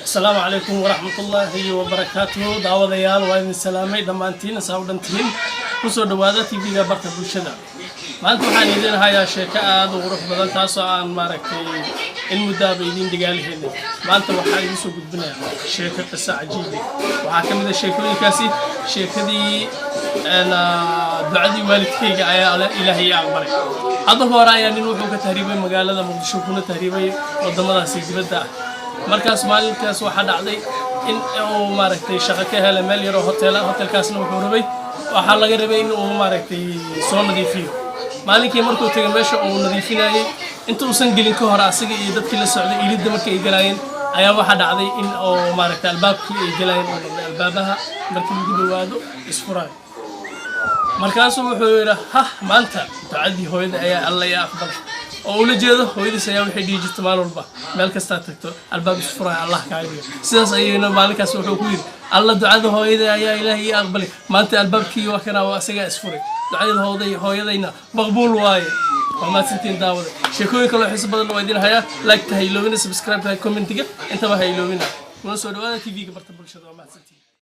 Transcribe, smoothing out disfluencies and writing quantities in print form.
السلام عليكم ورحمة الله وبركاته. دعوة ديال وين السلامي دمانتين ساودنتين كسر دوادة تيجي برت بالشدة. ما أنتم حنيدين هاي الشركة وروح بدل تاسو عن ماركتي المدابين دجالي هنا. ما أنتم وحاجة سوق البناء شركة قصة عجيبة وحكم هذا الشركة الكاسي شركة دي أنا دعدي والدتي جاية على إلهي أكبر. هذا هو رأيي نروح كتهريبا مقالة مقدشو كنا تهريبا قدامنا سيجبتها. markaas maalinkaas waxa dhacday in uu maaragtay shaqo ka helay meel yar oo hotelkaasna wuxuu rabay waxa laga rabay in uu maaragtay soo nadiifiyo maalinkii markuu tagay meesha uu nadiifinayay inta uu san gelin ka hor asaga iyo dadkii la socday ilidda markay galayeen ayaa waxa dhacday in uu maaragtay albaabkii ay galayeen oo albaabaha markii lagu dhawaado isfuray markaas wuxuu yiraahdaa maanta ducadii hooyada ayaa alla ya aqbal oo la jeedo hooyadiis ayaa waxay dhijirtay maalin walba meel kasta tagto albaab isfuray Allah ka ayay sidaas ayayna maalinkaas wuxuu ku yiri alla ducada hooyada ayaa ilaahay aqbalay maanta albaabkii waa kana waa asaga isfuray ducada hooyadayna maqbuul waaye وما سنتين داود شكوين كل حسب بدل وايدين هيا لايك تهيلوين سبسكرايب هاي كومنتيجا انت ما هيلوين ونسوا دواء تي في كبرت بالشدة وما سنتين